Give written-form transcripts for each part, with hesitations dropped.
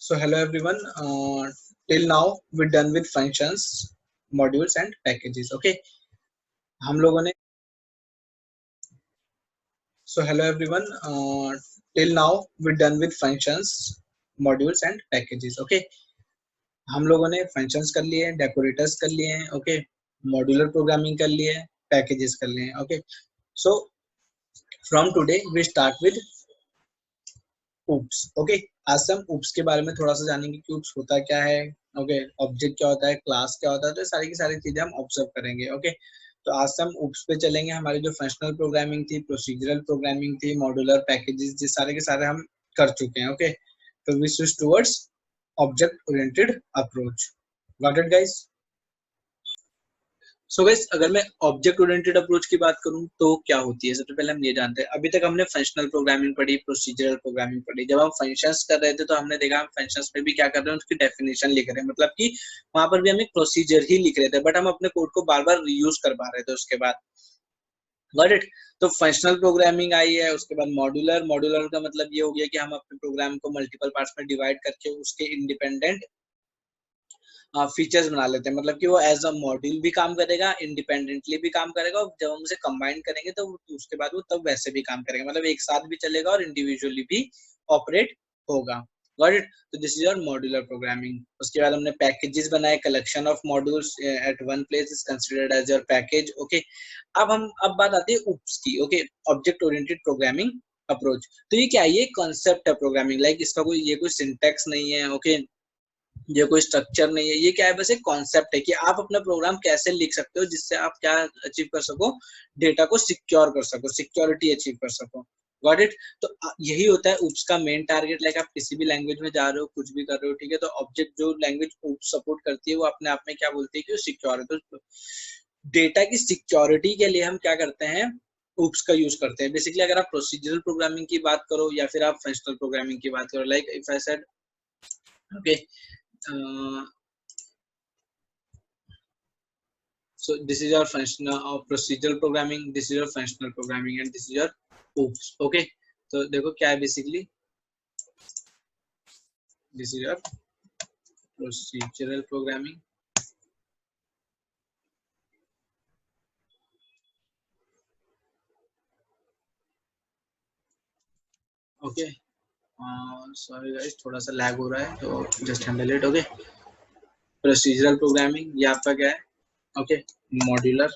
So hello everyone. Till now we're done with functions, modules and packages. Okay. हम लोगों ने So hello everyone. Till now we're done with functions, modules and packages. Okay. हम लोगों ने functions कर लिए, decorators कर लिए हैं. Okay. Modular programming कर लिए, packages कर लिए हैं. Okay. So from today we start with oops. Okay. आज हम oops के बारे में थोड़ा सा जानेंगे कि oops होता क्या है. ओके ऑब्जेक्ट क्या होता है, क्लास क्या होता है, तो सारी की सारी चीजें हम ऑब्जर्व करेंगे. ओके तो आज हम ऊप्स पे चलेंगे. हमारी जो फंक्शनल प्रोग्रामिंग थी, प्रोसीजरल प्रोग्रामिंग थी, मॉड्यूलर पैकेजेस, ये सारे के सारे हम कर चुके हैं. ओके तो we switch towards object oriented approach. Got it guys? So guys अगर मैं ऑब्जेक्ट ओरिएंटेड अप्रोच की बात करूं तो क्या होती है, सबसे पहले हम ये जानते हैं. अभी तक हमने फंक्शनल प्रोग्रामिंग पढ़ी, प्रोसीजरल प्रोग्रामिंग पढ़ी. जब हम फंक्शंस कर रहे थे तो हमने देखा हम फंक्शंस में भी क्या कर रहे हैं, उसकी डेफिनेशन लिख रहे हैं, मतलब कि वहां पर भी हम एक प्रोसीजर ही लिख रहे थे, बट हम अपने कोड को बार बार रीयूज कर पा रहे थे. उसके बाद गॉट इट. तो फंक्शनल प्रोग्रामिंग आई है. उसके बाद मॉड्यूलर का मतलब ये हो गया कि हम अपने प्रोग्राम को मल्टीपल पार्ट्स में डिवाइड करके उसके इंडिपेंडेंट फीचर्स बना लेते हैं, मतलब कि वो एज अ मॉड्यूल भी काम करेगा, इंडिपेंडेंटली भी काम करेगा, और जब हम उसे कंबाइन करेंगे तो उसके बाद वो तब वैसे भी काम करेगा, मतलब एक साथ भी चलेगा और इंडिविजुअली भी ऑपरेट होगा. Got it. तो this is your modular programming. उसके बाद हमने पैकेजेस बनाए. Collection of modules at one place is considered as your package. Okay अब बात आती है ऊप्स की. Okay object oriented programming approach. तो ये क्या है, ये कॉन्सेप्ट है प्रोग्रामिंग. लाइक इसका कोई सिंटैक्स नहीं है. ओके ये कोई स्ट्रक्चर नहीं है, ये क्या है, बस एक कॉन्सेप्ट है कि आप अपना प्रोग्राम कैसे लिख सकते हो जिससे आप क्या अचीव कर सको, डेटा को सिक्योर कर सको, सिक्योरिटी अचीव कर सको. Got it. तो यही होता है ऊप्स का मेन टारगेट. लाइक आप किसी भी लैंग्वेज में जा रहे हो, कुछ भी कर रहे हो, ठीक है, तो ऑब्जेक्ट जो लैंग्वेज ऊप्स सपोर्ट करती है वो अपने आप में क्या बोलती है कि वो सिक्योर है. तो डेटा की सिक्योरिटी के लिए हम क्या करते हैं, ऊप्स का यूज करते हैं. बेसिकली अगर आप प्रोसीजरल प्रोग्रामिंग की बात करो या फिर आप फंक्शनल प्रोग्रामिंग की बात करो, like if I said okay so this is your functional procedural programming, this is your functional programming and this is your oops. Okay तो देखो क्या है, basically this is your procedural programming. okay sorry guys थोड़ा सा lag हो रहा है तो just handle it. okay procedural programming ये आपका क्या है, okay modular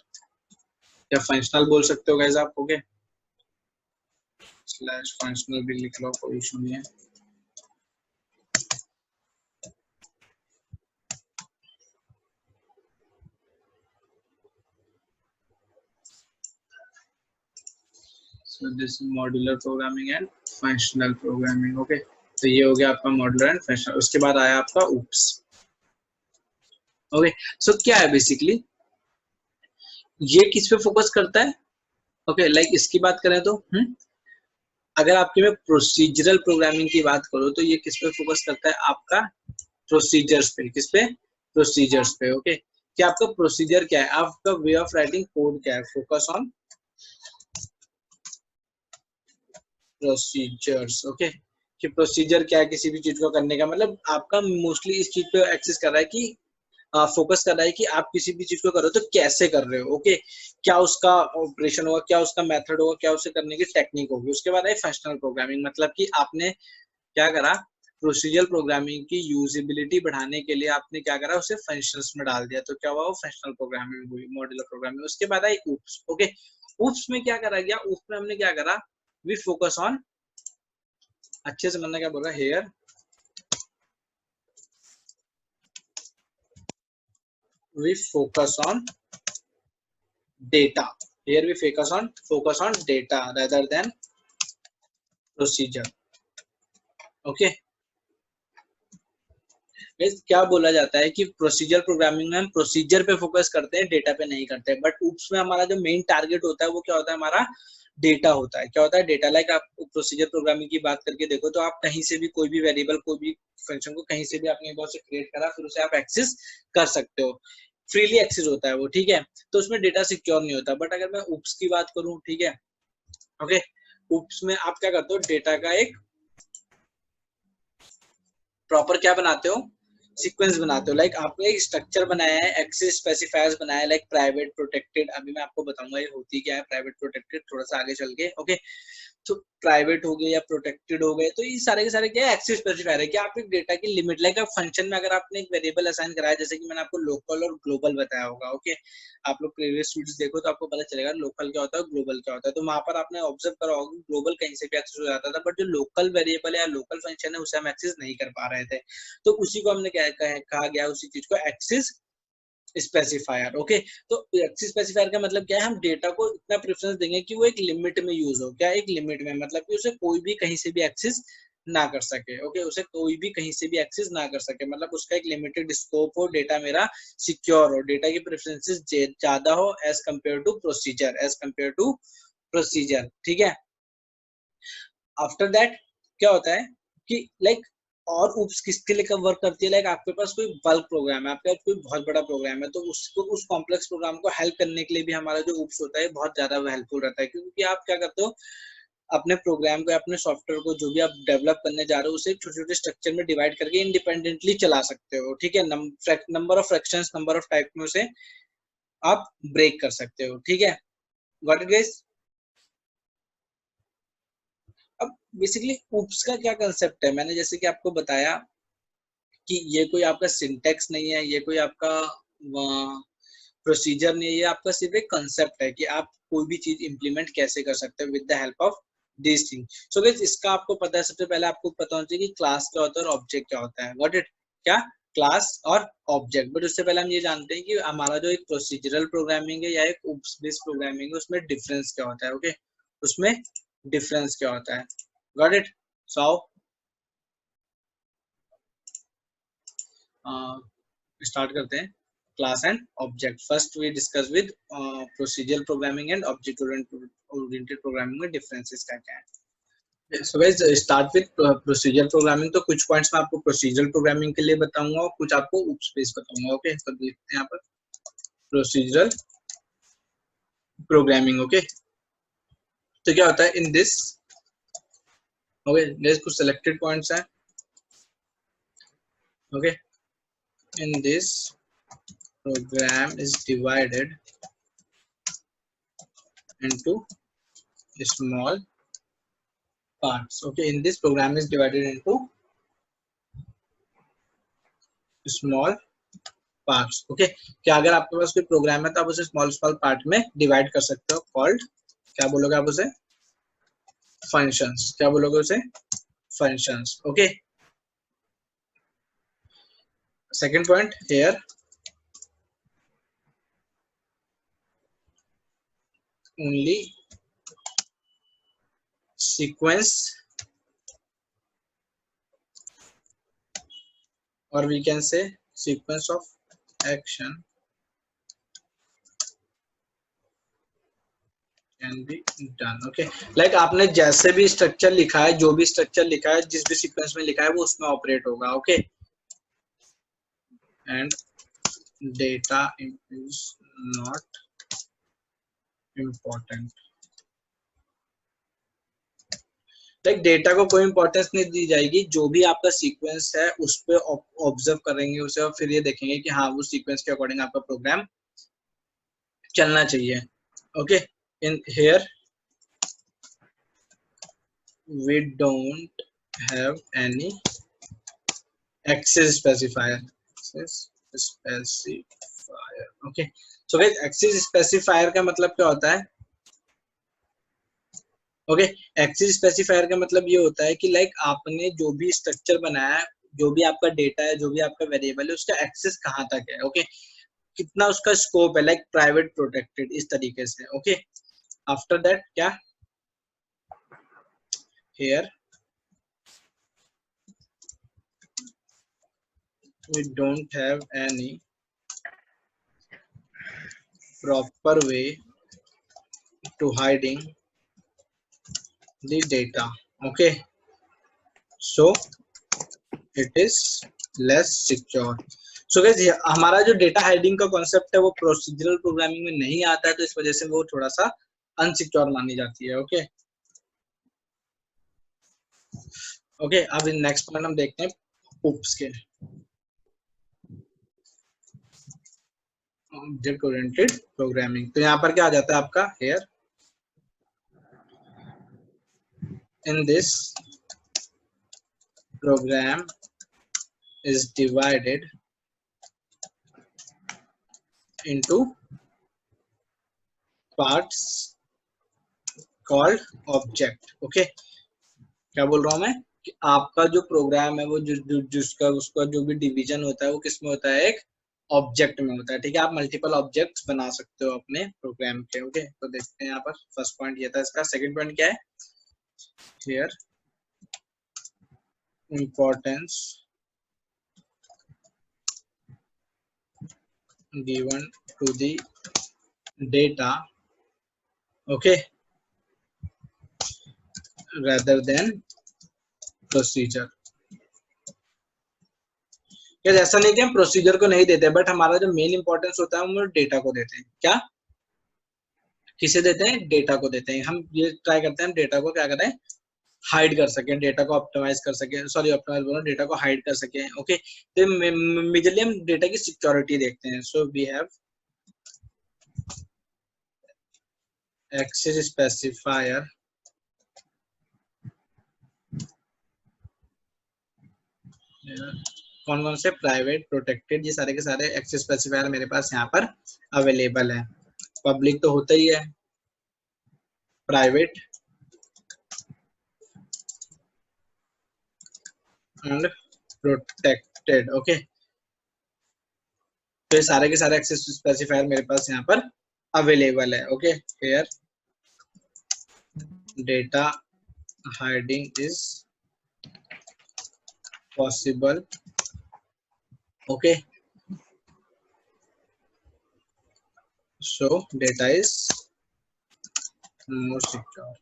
या functional बोल सकते हो guys आप. okay slash functional भी लिख लो, कोई इशू नहीं है. so this is modular programming and functional programming. okay तो ये हो गया आपका मॉड्यूलर एंड फंक्शनल. उसके बाद आया आपका ऊप्स. ओके सो क्या है बेसिकली, ये किस पे फोकस करता है. ओके लाइक इसकी बात करें तो अगर आपकी मैं प्रोसीजरल प्रोग्रामिंग की बात करूं तो ये किस पे फोकस करता है, आपका प्रोसीजर्स पे. किस पे, प्रोसीजर्स पे. ओके कि आपका प्रोसीजर क्या है, आपका वे ऑफ राइटिंग कोड क्या है, फोकस ऑन प्रोसीजर्स. ओके कि प्रोसीजर क्या है किसी भी चीज को करने का, मतलब आपका मोस्टली इस चीज पे एक्सेस कर रहा है कि फोकस कर रहा है कि आप किसी भी चीज को कर रहे हो तो कैसे कर रहे हो. ओके क्या उसका ऑपरेशन होगा, क्या उसका मेथड होगा, क्या उसे करने की टेक्निक होगी. उसके बाद है फंक्शनल प्रोग्रामिंग, मतलब कि आपने क्या करा, प्रोसीजरल प्रोग्रामिंग की यूजेबिलिटी बढ़ाने के लिए आपने क्या करा, उसे फंक्शंस में डाल दिया, तो क्या हुआ, वो फंक्शनल प्रोग्रामिंग हुई, मॉड्यूलर प्रोग्रामिंग. उसके बाद आई ऊप्स. ओके ऊप्स में क्या करा गया, ऊप्स में हमने क्या करा, वी फोकस ऑन, अच्छे से मैंने क्या बोला, hair we focus on data. Here we focus on data rather than procedure. Okay क्या बोला जाता है कि प्रोसीजर प्रोग्रामिंग में हम प्रोसीजर पे फोकस करते हैं, डेटा पे नहीं करते. बट ऊप्स में हमारा जो मेन टारगेट होता है वो क्या होता है, हमारा डेटा होता है. क्या होता है, डेटा. लाइक आप प्रोसीजर प्रोग्रामिंग की बात करके देखो तो आप कहीं से भी कोई भी वेरिएबल, कोई भी फंक्शन को कहीं से भी आपने एक बार से क्रिएट करा, फिर उसे आप एक्सेस कर सकते हो, फ्रीली एक्सेस होता है वो. ठीक है तो उसमें डेटा सिक्योर नहीं होता. बट अगर मैं ऊप्स की बात करूं, ठीक है, ओके ऊप्स में आप क्या करते हो, डेटा का एक प्रॉपर क्या बनाते हो, सीक्वेंस बनाते हो। लाइक आपने एक स्ट्रक्चर बनाया है, एक्सेस स्पेसिफायर्स बनाया है, लाइक प्राइवेट प्रोटेक्टेड, अभी मैं आपको बताऊंगा ये होती क्या है प्राइवेट प्रोटेक्टेड थोड़ा सा आगे चल के। ओके, तो प्राइवेट हो गए या प्रोटेक्टेड हो गए, तो ये सारे के सारे क्या है, एक्सेस स्पेसिफायर है कि आप एक डेटा की लिमिट, लाइक फंक्शन में अगर आपने एक वेरिएबल असाइन कराया, जैसे कि मैंने आपको लोकल और ग्लोबल बताया होगा। ओके, आप लोग प्रीवियस वीडियोस देखो तो आपको पता चलेगा लोकल क्या होता है, ग्लोबल क्या होता है। तो वहां पर आपने ऑब्जर्व करा होगा ग्लोबल कहीं से भी एक्सेस हो जाता था, बट जो लोकल वेरिएबल है या लोकल फंक्शन है उसे हम एक्सेस नहीं कर पा रहे थे। तो उसी को हमने क्या कहा गया, उसी चीज को एक्सेस स्पेसिफायर। ओके, तो एक्सेस स्पेसिफायर का मतलब क्या है, हम डेटा को इतना प्रेफरेंस देंगे कि वो एक लिमिट में यूज हो। क्या, एक लिमिट में, मतलब कि उसे कोई भी कहीं से भी एक्सेस ना कर सके। ओके, उसे कोई भी कहीं से भी एक्सेस ना कर सके, मतलब उसका एक लिमिटेड स्कोप हो, डेटा मेरा सिक्योर हो, डेटा की प्रेफरेंसेस ज्यादा हो as compare to procedure, as compare to procedure. ठीक है, आफ्टर दैट क्या होता है कि लाइक और उप्स किसके लिए वर्क करती है, लाइक आपके पास कोई बल्क प्रोग्राम है, आपके पास कोई बहुत बड़ा प्रोग्राम है, तो उसको उस कॉम्प्लेक्स प्रोग्राम को हेल्प करने के लिए भी हमारा जो उप्स होता है बहुत ज्यादा हेल्पफुल रहता है। क्योंकि आप क्या करते हो, अपने प्रोग्राम को, अपने सॉफ्टवेयर को जो भी आप डेवलप करने जा रहे हो उसे छोटे छोटे स्ट्रक्चर में डिवाइड करके इंडिपेंडेंटली चला सकते हो। ठीक है, number of fractions, number of type में उसे आप ब्रेक कर सकते हो। ठीक है, गॉट इट गाइस। अब बेसिकली उप्स का क्या कंसेप्ट है, मैंने जैसे कि आपको बताया कि ये कोई आपका सिंटेक्स नहीं है, ये कोई आपका प्रोसीजर नहीं है, ये आपका सिर्फ एक कंसेप्ट है कि आप कोई भी चीज इंप्लीमेंट कैसे कर सकते हो with the help of this thing. So guys, इसका आपको पता है, सबसे पहले आपको पता होना चाहिए कि क्लास क्या होता है और ऑब्जेक्ट क्या होता है। व्हाट इट, क्या, क्लास और ऑब्जेक्ट। बट उससे पहले हम ये जानते हैं कि हमारा जो एक प्रोसीजरल प्रोग्रामिंग है या एक उप्स बेस्ड प्रोग्रामिंग है उसमें डिफरेंस क्या होता है। ओके, उसमें डिफरेंस क्या होता है। Got it. सो स्टार्ट करते हैं class and object. First we discuss with procedural programming and object oriented programming में डिफरेंसेस क्या क्या है। So guys, start with procedural programming. तो कुछ पॉइंट्स मैं आपको प्रोसीजरल प्रोग्रामिंग के लिए बताऊंगा और कुछ आपको उप्स बेस्ड बताऊंगा। ओके, तो देखते हैं यहाँ पर प्रोसीजरल प्रोग्रामिंग। ओके, तो क्या होता है इन दिस। ओके, गाइस कुछ सिलेक्टेड पॉइंट्स हैं। Okay, in this program is divided into small parts. Okay, in this program is divided into small parts. Okay, क्या अगर आपके पास कोई प्रोग्राम है तो आप उसे स्मॉल स्मॉल पार्ट में डिवाइड कर सकते हो, कॉल्ड क्या बोलोगे आप उसे, फंक्शंस। क्या बोलोगे उसे, functions. Okay, second point here, only sequence or we can say sequence of action can be done. Okay, like आपने जैसे भी स्ट्रक्चर लिखा है, जो भी स्ट्रक्चर लिखा है, जिस भी सीक्वेंस में लिखा है वो उसमें ऑपरेट होगा। Okay, and data is not important. Like data को कोई इंपॉर्टेंस नहीं दी जाएगी, जो भी आपका सीक्वेंस है उस पर ऑब्जर्व करेंगे उसे और फिर ये देखेंगे कि हाँ वो सीक्वेंस के अकॉर्डिंग आपका प्रोग्राम चलना चाहिए। Okay, in here we don't have any access specifier. Okay, so guys access specifier का मतलब क्या होता है। ओके, एक्सेस स्पेसिफायर का मतलब ये होता है कि लाइक आपने जो भी स्ट्रक्चर बनाया है, जो भी आपका डेटा है, जो भी आपका वेरिएबल है, उसका एक्सेस कहाँ तक है। ओके, कितना उसका स्कोप है, लाइक प्राइवेट प्रोटेक्टेड, इस तरीके से। ओके, आफ्टर दैट क्या, here we don't have any proper way to hiding the data. Okay, so it is less secure. So guys, हमारा जो डेटा हाइडिंग का कॉन्सेप्ट है वो प्रोसीजरल प्रोग्रामिंग में नहीं आता है, तो इस वजह से वो थोड़ा सा अनसिक्योर मानी जाती है। ओके ओके, अब नेक्स्ट पॉइंट हम देखते हैं उप्स के ऑब्जेक्ट ओरिएंटेड प्रोग्रामिंग। तो यहाँ पर क्या आ जाता है आपका, here in this program is divided into parts called object. Okay, क्या बोल रहा हूं मैं कि आपका जो प्रोग्राम है वो जिसका उसका जो भी डिवीजन होता है वो किस में होता है, एक ऑब्जेक्ट में होता है। ठीक है, आप मल्टीपल ऑब्जेक्ट्स बना सकते हो अपने प्रोग्राम के। ओके, तो देखते हैं यहाँ पर फर्स्ट पॉइंट ये था इसका। सेकंड पॉइंट क्या है, here importance given to the data, okay, rather than procedure. ऐसा नहीं कि हम प्रोसीजर को नहीं देते, बट हमारा जो मेन इंपॉर्टेंस होता है हम डेटा को देते हैं। क्या किसे देते हैं, डेटा को देते हैं। हम ये ट्राई करते हैं हम डेटा को क्या करें, हाइड कर सकें, डेटा को ऑप्टिमाइज कर सकें, सॉरी ऑप्टिमाइज बोला, डेटा को हाइड कर सकें। ओके, तो मेजरली हम डेटा की सिक्योरिटी देखते हैं। So we have access specifier कौन कौन से, प्राइवेट, प्रोटेक्टेड, ये सारे के सारे एक्सेस स्पेसिफायर मेरे पास यहाँ पर अवेलेबल है। पब्लिक तो होता ही है, प्राइवेट एंड प्रोटेक्टेड। ओके, तो ये सारे के सारे एक्सेस स्पेसिफायर मेरे पास यहाँ पर अवेलेबल है। Okay, here data hiding is possible. Okay, so data is more secure।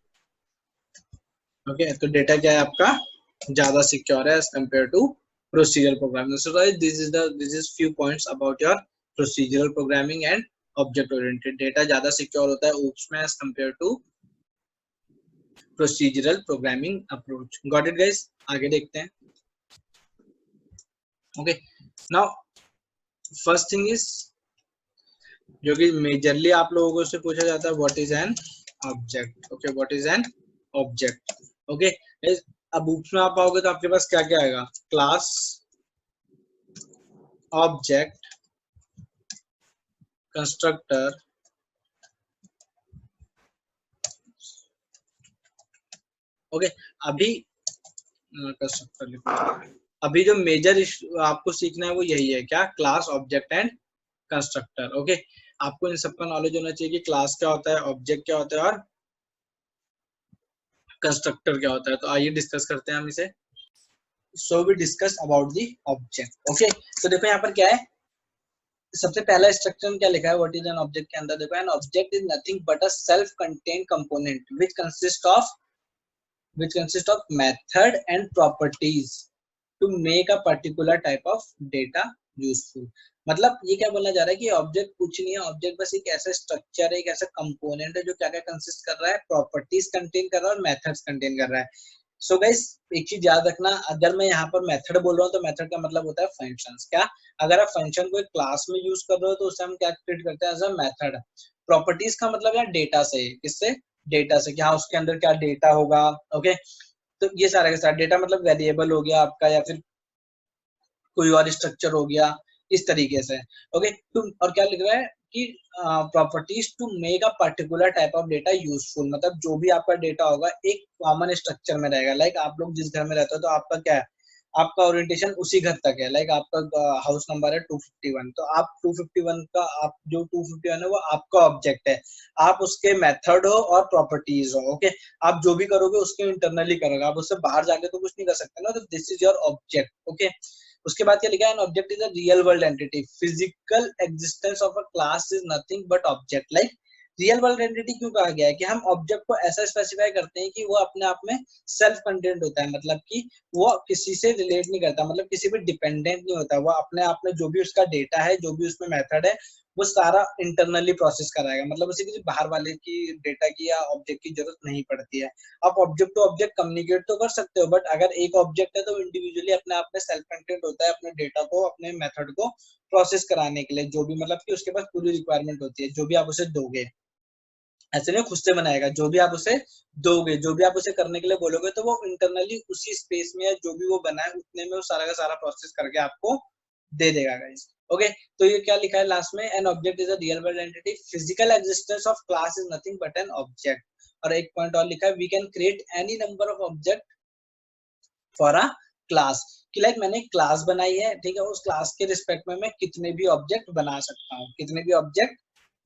Okay, तो डेटा क्या है आपका, ज्यादा सिक्योर है as compare to procedural programming. So guys this is few points about your procedural programming and object oriented. Data ज्यादा secure होता है OOPs में as compare to procedural programming approach. Got it guys, आगे देखते हैं। Okay, now first thing is जो कि majorly आप लोगों से पूछा जाता है, what is an object. Okay, what is an object. Okay, अब ऊप्स में आप आओगे तो आपके पास क्या क्या आएगा, क्लास, ऑब्जेक्ट, कंस्ट्रक्टर, ओके। अभी कंस्ट्रक्टर लिखो। अभी जो मेजर आपको सीखना है वो यही है, क्या, class, object and constructor. Okay, आपको इन सबका नॉलेज होना चाहिए कि क्लास क्या होता है, ऑब्जेक्ट क्या होता है और कंस्ट्रक्टर क्या होता है। तो आइए डिस्कस करते हैं हम इसे। So we discuss about the object. Okay, तो देखो यहाँ पर क्या है, सबसे पहला स्ट्रक्चर में क्या लिखा है, व्हाट इज एन ऑब्जेक्ट के अंदर देखो, N object is nothing but a self contained component which consist of method and properties to make a particular type of data useful। मतलब ये क्या बोलना जा रहा है कि ऑब्जेक्ट कुछ नहीं है, ऑब्जेक्ट बस एक ऐसा स्ट्रक्चर है, एक ऐसा कंपोनेंट है जो क्या क्या कंसिस्ट कर रहा है, प्रॉपर्टीज कंटेन कर रहा है और मेथड्स कंटेन कर रहा है। सो गाइस, एक चीज याद रखना, अगर मैं यहाँ पर मेथड बोल रहा हूँ तो मेथड का मतलब होता है फंक्शंस। क्या, अगर आप फंक्शन को एक क्लास में यूज कर रहे हो तो उसे हम क्या ट्रीट करते हैं, एज अ मेथड। प्रॉपर्टीज का मतलब है डेटा से, किससे, डेटा से, कि हाँ उसके अंदर क्या डेटा होगा। ओके, तो ये सारा के साथ डेटा मतलब वेरिएबल हो गया आपका या फिर कोई और स्ट्रक्चर हो गया, इस तरीके से। ओके, और क्या लिख रहा है कि properties to make a particular type of data useful, मतलब जो भी आपका डेटा होगा एक कॉमन स्ट्रक्चर में रहेगा। लाइक आप लोग जिस घर में रहते हो तो आपका क्या है, आपका ओरिएंटेशन उसी घर तक है। लाइक आपका हाउस नंबर है 251, तो आप 251 का, आप जो 251 है वो आपका ऑब्जेक्ट है, आप उसके मेथड हो और प्रॉपर्टीज हो। ओके, आप जो भी करोगे उसके इंटरनली करोगे, आप उससे बाहर जाके तो कुछ नहीं कर सकते ना, तो this is your object. Okay, उसके बाद क्या लिखा है, N object is a real world entity, physical existence of a class is nothing but object. Like real world entity क्यों कहा गया है, कि हम ऑब्जेक्ट को ऐसा स्पेसिफाई करते हैं कि वो अपने आप में सेल्फ कंटेंट होता है, मतलब कि वो किसी से रिलेट नहीं करता, मतलब किसी पे डिपेंडेंट नहीं होता, वो अपने आप में जो भी उसका डेटा है, जो भी उसमें मेथड है, वो सारा इंटरनली प्रोसेस कराएगा, मतलब उसे किसी बाहर वाले की डेटा की या ऑब्जेक्ट की जरूरत नहीं पड़ती है। आप ऑब्जेक्ट टू ऑब्जेक्ट कम्युनिकेट तो कर सकते हो, बट अगर एक ऑब्जेक्ट है तो इंडिविजुअली अपने आप में सेल्फ कंटेंट होता है अपने डेटा को, अपने मेथड को प्रोसेस कराने के लिए, जो भी मतलब कि उसके पास पूरी रिक्वायरमेंट होती है, जो भी आप उसे दोगे। ऐसे नहीं खुद से बनाएगा, जो भी आप उसे दोगे, जो भी आप उसे करने के लिए बोलोगे, तो वो इंटरनली उसी स्पेस में जो भी वो बनाए उतने में वो सारा का सारा प्रोसेस करके आपको दे देगा गाइस। ओके, तो ये क्या लिखा है लास्ट में, an object is a real world entity, physical existence of class is nothing but an object. और एक पॉइंट और लिखा है, we can create any number of object for a class, कि लाइक मैंने क्लास बनाई है, ठीक है, उस क्लास के रिस्पेक्ट में मैं कितने भी ऑब्जेक्ट बना सकता हूँ, कितने भी ऑब्जेक्ट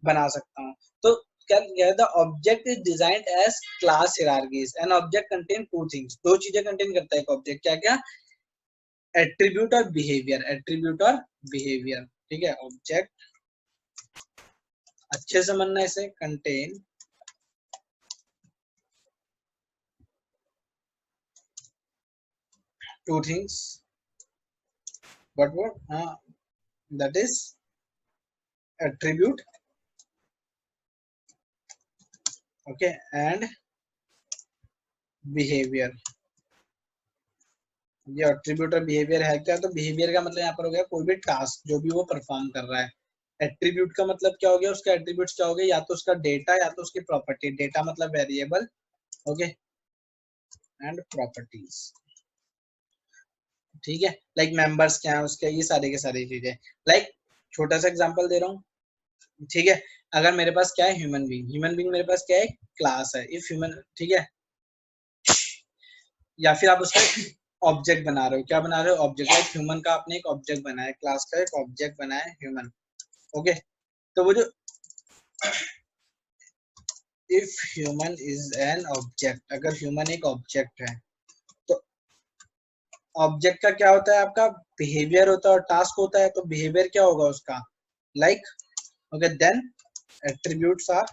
बना सकता हूँ। तो क्या the object is designed as class hierarchies, an object contain two things, दो चीजें कंटेन करता है एक ऑब्जेक्ट, क्या क्या, एट्रीब्यूट और बिहेवियर, एट्रीब्यूट और बिहेवियर, ठीक है। ऑब्जेक्ट अच्छे से समझना इसे, contain two things, what that is attribute, okay, and behavior। ये एट्रीब्यूट और बिहेवियर है क्या, तो बिहेवियर का मतलब यहाँ पर हो गया कोई भी टास्क जो भी वो परफॉर्म कर रहा है। एट्रीब्यूट का मतलब क्या हो गया, उसका एट्रीब्यूट्स क्या हो गया, या तो उसका डेटा या तो उसकी प्रॉपर्टी, डेटा मतलब वेरिएबल, ओके, एंड प्रॉपर्टीज, ठीक है। लाइक मेंबर्स क्या है उसके, ये सारे के सारी चीजें। लाइक छोटा सा एग्जांपल दे रहा हूँ, ठीक है। अगर मेरे पास क्या है, ह्यूमन बीइंग, ह्यूमन बीइंग मेरे पास क्या है, क्लास है, इफ ह्यूमन, ठीक है। या फिर आप उसका ऑब्जेक्ट बना रहे हो, क्या बना रहे हो, ऑब्जेक्ट, लाइक ह्यूमन का आपने एक ऑब्जेक्ट बनाया, क्लास का एक ऑब्जेक्ट बनाया ह्यूमन, ओके। तो वो जो if human is an object, अगर ह्यूमन एक ऑब्जेक्ट है, तो ऑब्जेक्ट का क्या होता है, आपका बिहेवियर होता है और टास्क होता है। तो बिहेवियर क्या होगा उसका, like, okay, then attributes are,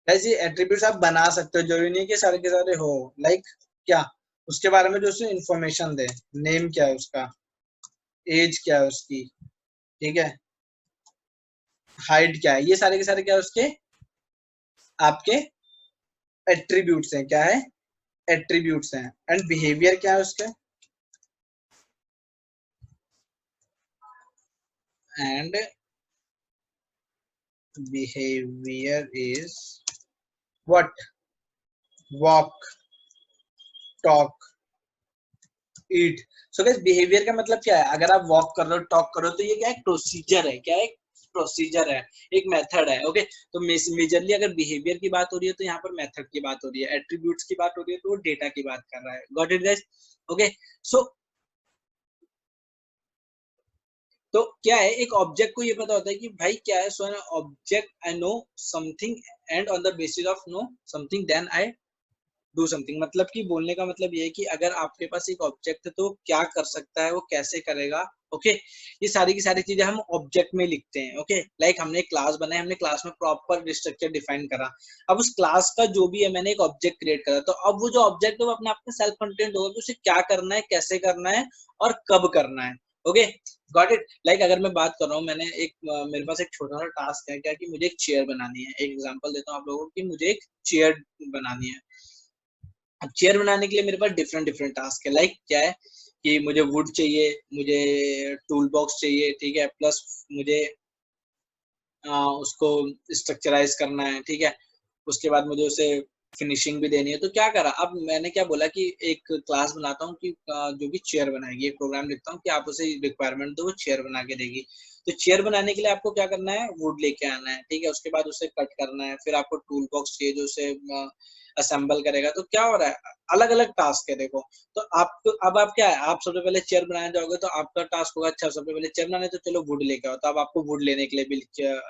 ऐसे एट्रीब्यूट्स आप बना सकते हो, जरूरी नहीं कि सारे के सारे हो। लाइक क्या, उसके बारे में जो उसने इंफॉर्मेशन दे, नेम क्या है उसका, एज क्या है उसकी, ठीक है, हाइट क्या है, ये सारे के सारे क्या है उसके आपके एट्रीब्यूट्स हैं, क्या है, एट्रीब्यूट्स हैं। एंड बिहेवियर क्या है उसके, and behaviour is what, walk, talk, eat. So guys behaviour का मतलब क्या है, अगर आप वॉक कर रहे हो, टॉक कर रहे हो, तो ये क्या है, प्रोसीजर है, क्या है, प्रोसीजर है, एक मेथड है, ओके। तो मेजरली अगर बिहेवियर की बात हो रही है तो यहाँ पर मेथड की बात हो रही है, एट्रीब्यूट्स की बात हो रही है तो वो डेटा की बात कर रहा है। Got it guys, okay. So तो क्या है, एक ऑब्जेक्ट को ये पता होता है कि भाई क्या है, so an object I know something and on the basis of know something then I do something. मतलब कि बोलने का मतलब ये है कि अगर आपके पास एक ऑब्जेक्ट है तो क्या कर सकता है, वो कैसे करेगा, ओके। ये सारी की सारी चीजें हम ऑब्जेक्ट में लिखते हैं, ओके। लाइक हमने एक क्लास बनाई, हमने क्लास में प्रॉपर स्ट्रक्चर डिफाइन करा, अब उस क्लास का जो भी है मैंने एक ऑब्जेक्ट क्रिएट करा, तो अब वो जो ऑब्जेक्ट है वो अपने आप में सेल्फ कंटेंट होगा कि उसे क्या करना है, कैसे करना है और कब करना है, ओके। Got it. लाइक अगर मैं बात कर रहा हूँ, मैंने एक मेरे पास एक छोटा सा टास्क है, क्या कि मुझे एक चेयर बनानी है। एक एग्जांपल देता हूँ आप लोगों को कि मुझे एक चेयर बनानी है। अब चेयर बनाने के लिए मेरे पास डिफरेंट डिफरेंट टास्क है। लाइक क्या है कि मुझे वुड चाहिए, मुझे टूल बॉक्स चाहिए, ठीक है, प्लस मुझे उसको स्ट्रक्चराइज करना है, ठीक है। उसके बाद मुझे उसे फिनिशिंग भी देनी है। तो क्या करा, अब मैंने क्या बोला कि एक क्लास बनाता हूँ कि जो कि चेयर बनाएगी, एक प्रोग्राम लिखता हूँ कि आप उसे रिक्वायरमेंट दो, वो चेयर बना के देगी। तो चेयर बनाने के लिए आपको क्या करना है, वुड लेके आना है, ठीक है। उसके बाद उसे कट करना है, फिर आपको टूल बॉक्स चाहिए जो उसे असेंबल करेगा। तो क्या हो रहा है, अलग अलग टास्क है देखो। तो आपको अब आप क्या है, आप सबसे पहले चेयर बनाने जाओगे तो आपका टास्क होगा, अच्छा सबसे पहले चेयर बनाने, तो चलो वुड लेके आओ, तो अब आपको वुड लेने के लिए भी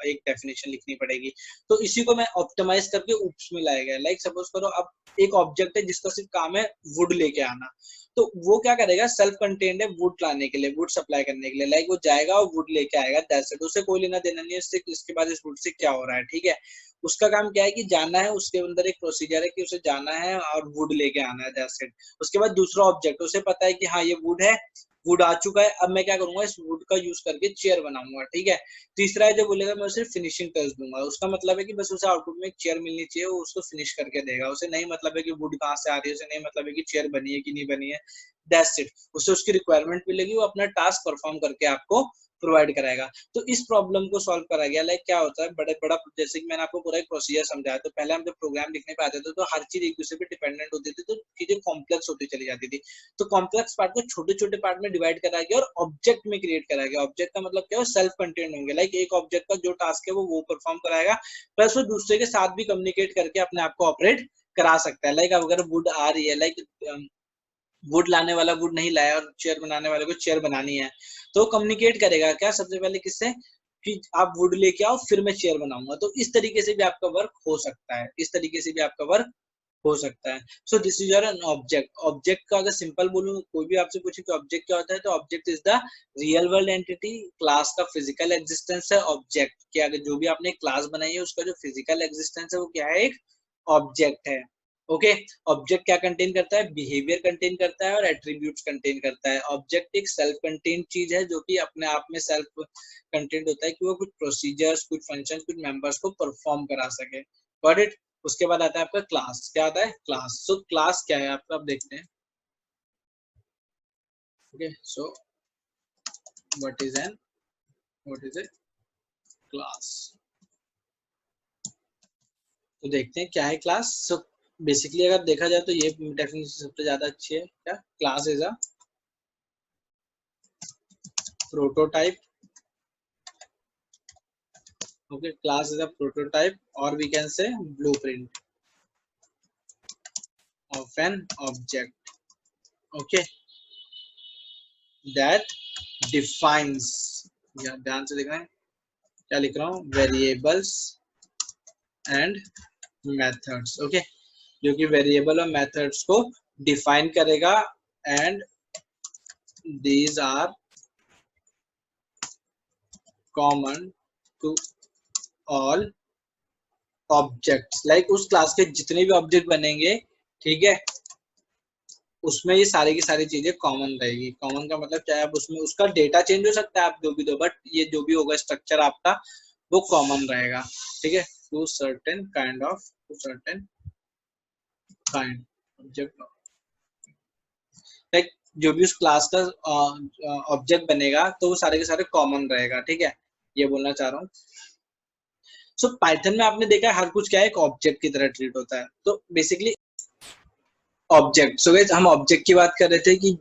एक डेफिनेशन लिखनी पड़ेगी। तो इसी को मैं ऑप्टिमाइज करके ऊप्स में लाया गया। लाइक सपोज करो अब एक ऑब्जेक्ट है जिसका सिर्फ काम है वुड लेके आना, तो वो क्या करेगा, सेल्फ कंटेन्ड है वुड लाने के लिए, वुड सप्लाई करने के लिए। लाइक वो जाएगा और वुड लेके आएगा, दैट्स इट। उसे कोई लेना देना नहीं है इससे, इसके बाद इस वुड से क्या हो रहा है, ठीक है। उसका काम क्या है कि जाना है, उसके अंदर एक प्रोसीजर है कि उसे जाना है और वुड लेके आना है, दैट्स इट। उसके बाद दूसरा ऑब्जेक्ट, उसे पता है कि हाँ ये वुड है, वुड आ चुका है, अब मैं क्या करूंगा, इस वुड का यूज करके चेयर बनाऊंगा, ठीक है। तीसरा है जो बोलेगा मैं उसे फिनिशिंग टच दूंगा, उसका मतलब है कि बस उसे आउटपुट में एक चेयर मिलनी चाहिए, वो उसको फिनिश करके देगा, उसे नहीं मतलब है कि वुड कहाँ से आ रही है, उसे नहीं मतलब है कि चेयर बनी है कि नहीं बनी है, दैट्स इट। उससे उसकी रिक्वायरमेंट मिलेगी, वो अपना टास्क परफॉर्म करके आपको प्रोवाइड कराएगा। तो इस प्रॉब्लम को सॉल्व करा गया। लाइक क्या होता है, बड़े बड़ा, जैसे कि मैंने आपको पूरा एक प्रोसीजर समझाया, तो पहले हम जब प्रोग्राम लिखने पे आते थे तो हर चीज एक दूसरे पे डिपेंडेंट होती थी, तो चीजें कॉम्प्लेक्स होती चली जाती थी। तो कॉम्प्लेक्स पार्ट को छोटे छोटे पार्ट में डिवाइड करा गया और ऑब्जेक्ट में क्रिएट करा गया। ऑब्जेक्ट का मतलब क्या है, सेल्फ कंटेंट होंगे। लाइक एक ऑब्जेक्ट का जो टास्क है वो परफॉर्म कराएगा, प्लस वो दूसरे के साथ भी कम्युनिकेट करके अपने आप को ऑपरेट करा सकता है। लाइक अगर वुड आ रही है, लाइक वुड लाने वाला वुड नहीं लाया और चेयर बनाने वाले को चेयर बनानी है, तो कम्युनिकेट करेगा क्या, सबसे पहले किससे, कि आप वुड लेके आओ फिर मैं चेयर बनाऊंगा। तो इस तरीके से भी आपका वर्क हो सकता है, इस तरीके से भी आपका वर्क हो सकता है। So this is your an object. Object का अगर सिंपल बोलूं, कोई भी आपसे पूछे कि ऑब्जेक्ट क्या होता है, तो object is the real world entity. Class का फिजिकल एग्जिस्टेंस है ऑब्जेक्ट, कि अगर जो भी आपने क्लास बनाई है उसका जो फिजिकल एग्जिस्टेंस है वो क्या है, एक ऑब्जेक्ट है। ओके, ऑब्जेक्ट क्या कंटेन करता है, बिहेवियर कंटेन करता है और एट्रीब्यूट्स कंटेन करता है। ऑब्जेक्ट एक सेल्फ कंटेन चीज है जो कि अपने आप में सेल्फ कंटेंट होता है, कि वो कुछ प्रोसीजर्स, कुछ फंक्शन, कुछ मेंबर्स को परफॉर्म करा सके। Got it. उसके बाद आता है आपका क्लास। क्या आता है, क्लास। सो क्लास क्या है आपका, आप देखते हैं। Okay, so what is a class, तो देखते हैं क्या है क्लास। सो बेसिकली अगर देखा जाए तो ये डेफिनेशन सबसे ज्यादा अच्छी है। क्या, class is a prototype. Okay, class is a prototype, or we can say blueprint of an object. Okay, that defines, या ध्यान से देखना है क्या लिख रहा हूँ, variables and methods. Okay, जो कि variable और methods को define करेगा, and these are common to all objects. Like उस क्लास के जितने भी ऑब्जेक्ट बनेंगे, ठीक है, उसमें ये सारी की सारी चीजें कॉमन रहेगी। कॉमन का मतलब क्या है, अब उसमें उसका डेटा चेंज हो सकता है, आप जो भी दो, बट ये जो भी होगा स्ट्रक्चर आपका वो कॉमन रहेगा। ठीक है, to certain kind of, to certain kind object, like जो भी उस क्लास का ऑब्जेक्ट बनेगा तो वो सारे के सारे कॉमन रहेगा। ठीक है, ये बोलना चाह रहा हूँ। सो पाइथन में आपने देखा है हर कुछ क्या है, एक ऑब्जेक्ट की तरह ट्रीट होता है। तो बेसिकली ऑब्जेक्ट, सो गाइस हम ऑब्जेक्ट की बात कर रहे थे कि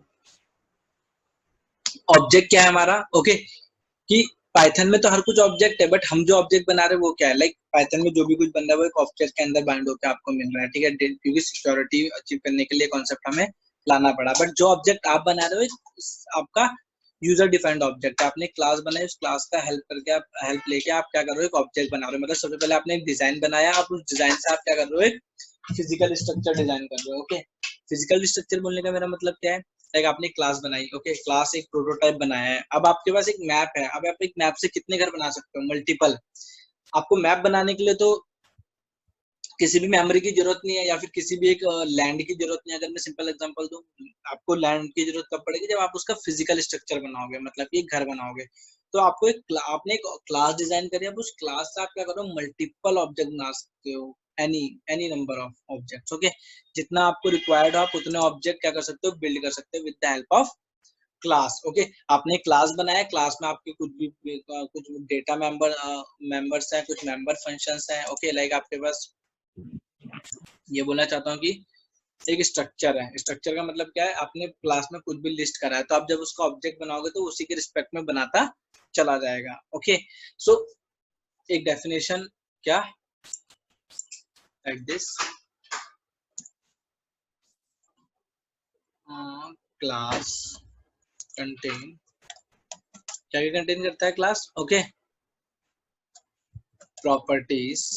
ऑब्जेक्ट क्या है हमारा। ओके, कि पाइथन में तो हर कुछ ऑब्जेक्ट है, बट हम जो ऑब्जेक्ट बना रहे हैं वो क्या है। लाइक पाइथन में जो भी कुछ बन रहा है वो एक ऑब्जेक्ट के अंदर बाइंड होकर आपको मिल रहा है। ठीक है, क्योंकि सिक्योरिटी अचीव करने के लिए कॉन्सेप्ट हमें लाना पड़ा। बट जो ऑब्जेक्ट आप बना रहे हो आपका यूजर डिफाइंड ऑब्जेक्ट है। आपने क्लास बनाई, उस क्लास का हेल्प करके आप हेल्प लेके आप क्या कर रहे हो, एक ऑब्जेक्ट बना रहे हो। मतलब सबसे पहले आपने एक डिजाइन बनाया, आप उस डिजाइन से आप क्या कर रहे हो, एक फिजिकल स्ट्रक्चर डिजाइन कर रहे हो। ओके, फिजिकल स्ट्रक्चर बोलने का मेरा मतलब क्या है, लाइक आपने क्लास बनाई। ओके, क्लास एक प्रोटोटाइप बनाया है, अब आपके पास एक मैप है। अब आप एक मैप से कितने घर बना सकते हो, मल्टीपल। आपको मैप बनाने के लिए तो किसी भी मेमोरी की जरूरत नहीं है, या फिर किसी भी एक लैंड की जरूरत नहीं है। अगर मैं सिंपल एग्जांपल दूं, आपको लैंड की जरूरत कब पड़ेगी, जब आप उसका फिजिकल स्ट्रक्चर बनाओगे, मतलब कि एक घर बनाओगे। तो आपको आपने एक क्लास डिजाइन करी, अब उस क्लास से आप क्या करो, मल्टीपल ऑब्जेक्ट बना सकते हो, any any number of objects. Okay, जितना आपको रिक्वायर्ड हो आप उतने ऑब्जेक्ट क्या कर सकते हो, बिल्ड कर सकते हो with the help of class. Okay, आपने क्लास बनाया, क्लास में आपके कुछ भी कुछ डेटा मेंबर्स हैं, कुछ मेंबर फंक्शंस हैं। ओके, लाइक आपके पास, ये बोलना चाहता हूँ कि एक स्ट्रक्चर है। स्ट्रक्चर का मतलब क्या है, आपने क्लास में कुछ भी लिस्ट करा है, तो आप जब उसका ऑब्जेक्ट बनाओगे तो उसी के रिस्पेक्ट में बनाता चला जाएगा। ओके, सो एक डेफिनेशन क्या, लाइक दिस, क्लास कंटेन, क्या कंटेन करता है class. Okay, properties,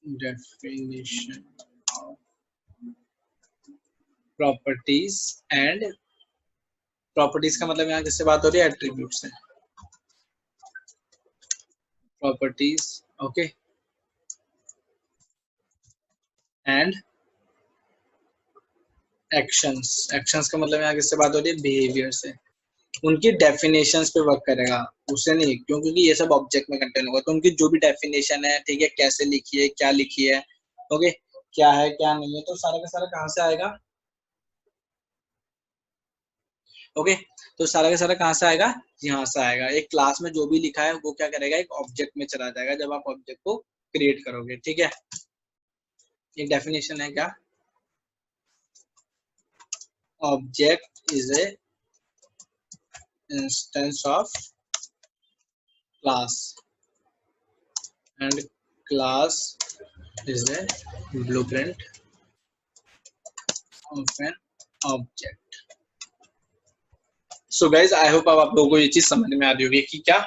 definition of properties and, properties का मतलब यहाँ किससे बात हो रही है, एट्रीब्यूट से। Properties, okay, and actions, actions का मतलब यहाँ किससे बात हो रही है, बिहेवियर से, उनकी डेफिनेशंस पे वर्क करेगा, उसे नहीं, क्यों, क्योंकि ये सब ऑब्जेक्ट में कंटेन होगा, तो उनकी जो भी डेफिनेशन है, ठीक है, कैसे लिखी है, क्या लिखी है, ओके, क्या है क्या नहीं है, तो सारा का सारा कहाँ से आएगा, ओके, तो सारा का सारा कहाँ से आएगा, यहाँ से आएगा। एक क्लास में जो भी लिखा है वो क्या करेगा, एक ऑब्जेक्ट में चला जाएगा जब आप ऑब्जेक्ट को क्रिएट करोगे, ठीक है। एक डेफिनेशन है क्या, object is a instance of class and class is a blueprint of an object. So guys I hope अब आप लोगों को ये चीज समझ में आ रही होगी कि क्या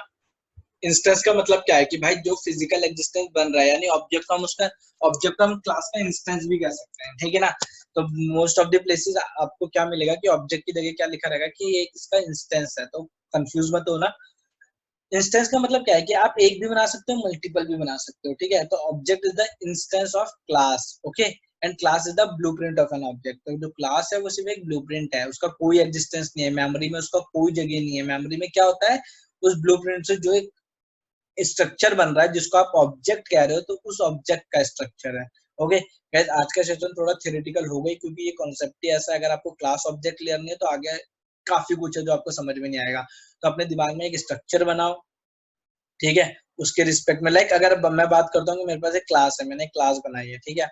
इंस्टेंस का मतलब क्या है, कि भाई जो फिजिकल एग्जिस्टेंस बन रहा है, यानी ऑब्जेक्ट का हम उसका, ऑब्जेक्ट का हम क्लास का इंस्टेंस भी कह सकते हैं, ठीक है ना। तो मोस्ट ऑफ द प्लेसेस आपको क्या मिलेगा कि ऑब्जेक्ट की जगह क्या लिखा रहेगा कि ये इसका इंस्टेंस है, तो कंफ्यूज मत होना। इंस्टेंस का मतलब क्या है कि आप एक भी बना सकते हो, मल्टीपल भी बना सकते हो, ठीक है। तो object is the instance of class, okay, and class is the blueprint of N object. तो जो क्लास है वो सिर्फ एक ब्लूप्रिंट है, उसका कोई एग्जिस्टेंस नहीं है, मेमोरी में उसका कोई जगह नहीं है। मेमोरी में क्या होता है, उस ब्लूप्रिंट से जो एक स्ट्रक्चर बन रहा है जिसको आप ऑब्जेक्ट कह रहे हो, तो उस ऑब्जेक्ट का स्ट्रक्चर है, ओके। गाइस आज का सेशन थोड़ा थ्योरेटिकल हो गई, क्योंकि ये कॉन्सेप्ट ही ऐसा है, अगर आपको क्लास ऑब्जेक्ट क्लियर नहीं है तो आगे काफी कुछ है जो आपको समझ में नहीं आएगा। तो अपने दिमाग में एक स्ट्रक्चर बनाओ, ठीक है, उसके रिस्पेक्ट में, लाइक अगर मैं बात करता हूँ कि मेरे पास एक क्लास है, मैंने एक क्लास बनाई है, ठीक है।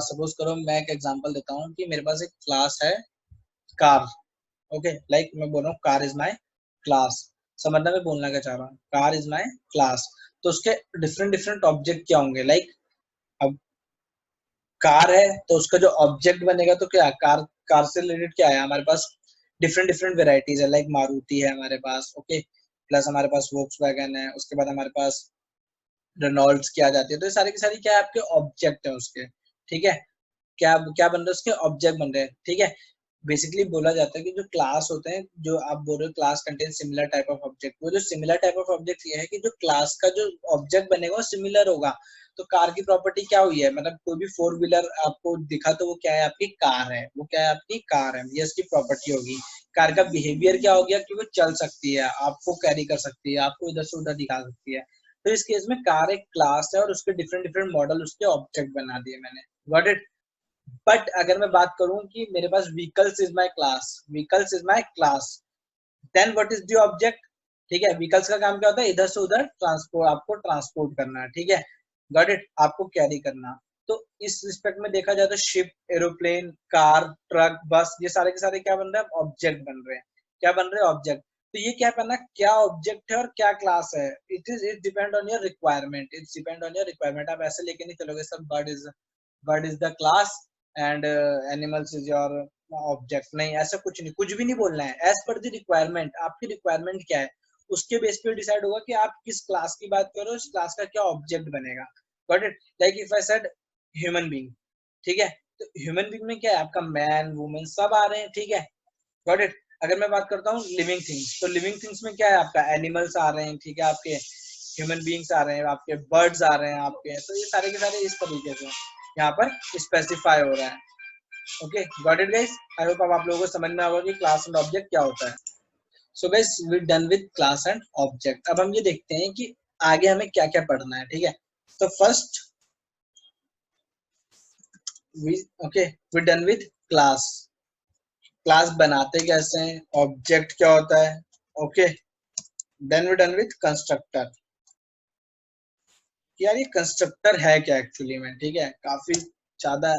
सपोज करो, मैं एक एग्जांपल देता हूँ कि मेरे पास एक क्लास है कार, ओके, लाइक मैं बोल रहा हूँ कार इज माई क्लास, समझना मैं बोलना क्या चाह रहा हूँ, कार इज माई क्लास। तो उसके डिफरेंट डिफरेंट ऑब्जेक्ट क्या होंगे, लाइक अब कार है तो उसका जो ऑब्जेक्ट बनेगा तो क्या, कार, कार से रिलेटेड क्या है हमारे पास, डिफरेंट डिफरेंट वेराइटीज है, लाइक मारुति है हमारे पास, ओके, प्लस हमारे पास वोक्सवैगन है, उसके बाद हमारे पास रेनॉल्ड्स की आ जाती है। तो ये सारी की सारी क्या है, आपके ऑब्जेक्ट है उसके, ठीक है, क्या क्या बन रहे हैं, उसके ऑब्जेक्ट बन रहे हैं, ठीक है। बेसिकली बोला जाता है कि जो क्लास होते हैं, जो आप बोल रहे हो class contain similar type of object, वो जो सिमिलर टाइप ऑफ ऑब्जेक्ट ये है कि जो क्लास का जो ऑब्जेक्ट बनेगा वो सिमिलर होगा। तो कार की प्रॉपर्टी क्या हुई है, मतलब कोई भी फोर व्हीलर आपको दिखा तो वो क्या है, आपकी कार है, वो क्या है, आपकी कार है, ये उसकी प्रॉपर्टी होगी। कार का बिहेवियर क्या हो गया कि वो चल सकती है, आपको कैरी कर सकती है, आपको इधर से उधर दिखा सकती है। तो इस केस में कार एक क्लास है और उसके डिफरेंट डिफरेंट मॉडल उसके ऑब्जेक्ट बना दिए मैंने, गॉट इट। बट अगर मैं बात करूं कि मेरे पास vehicles is my class, vehicles is my class, then what is the object, ठीक है। व्हीकल्स का काम क्या होता है, इधर से उधर ट्रांसपोर्ट, आपको ट्रांसपोर्ट करना है, ठीक है, गॉट इट, आपको कैरी करना। तो इस रिस्पेक्ट में देखा जाए तो शिप, एरोप्लेन, कार, ट्रक, बस, ये सारे के सारे क्या बन रहे हैं, ऑब्जेक्ट बन रहे हैं, क्या बन रहे हैं, ऑब्जेक्ट। तो ये क्या करना, क्या ऑब्जेक्ट है और क्या क्लास है, it depend on your requirement, it's depend on your requirement. आप ऐसे लेके नहीं चलोगे sir bird is the class and animals is your object, नहीं, ऐसा कुछ नहीं, कुछ भी नहीं बोलना है, एज पर द रिक्वायरमेंट, आपकी रिक्वायरमेंट क्या है उसके बेस पे डिसाइड होगा कि आप किस क्लास की बात करो, उस क्लास का क्या ऑब्जेक्ट बनेगा, got it. Like if I said human being, ठीक है, तो ह्यूमन बीइंग में क्या है, आपका मैन वुमेन सब आ रहे हैं, ठीक है, गॉट इट। अगर मैं बात करता हूँ लिविंग थिंग्स, तो लिविंग थिंग्स में क्या है, आपका एनिमल्स आ रहे हैं, ठीक है, आपके ह्यूमन बीइंग्स आ रहे हैं, आपके बर्ड्स आ रहे हैं आपके, तो ये सारे के सारे इस तरीके से यहाँ पर स्पेसिफाई हो रहा है, okay, got it guys. I hope अब आप लोगों को समझ में आएगा कि क्लास एंड ऑब्जेक्ट क्या होता है। So guys we done with class and object. अब हम ये देखते हैं कि आगे हमें क्या क्या पढ़ना है, ठीक है। तो first we, okay, we done with class, class बनाते कैसे हैं, ऑब्जेक्ट क्या होता है, okay, then we done with constructor, यार ये कंस्ट्रक्टर है क्या एक्चुअली में, ठीक है, काफी ज्यादा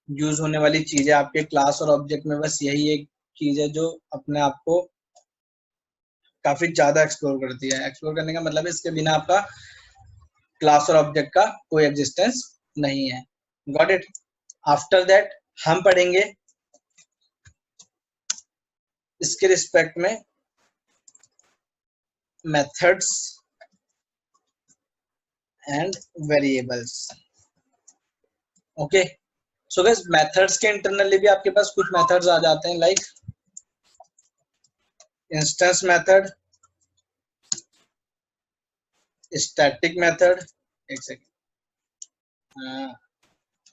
यूज होने वाली चीज है आपके क्लास और ऑब्जेक्ट में, बस यही एक चीज है जो अपने आप को काफी ज्यादा एक्सप्लोर करती है। एक्सप्लोर करने का मतलब है इसके बिना आपका क्लास और ऑब्जेक्ट का कोई एग्जिस्टेंस नहीं है, गॉट इट। आफ्टर दैट हम पढ़ेंगे इसके रिस्पेक्ट में methods and variables, okay. So guys methods के इंटरनली भी आपके पास कुछ मेथड्स आ जाते हैं, like instance method, static method, एक सेकेंड,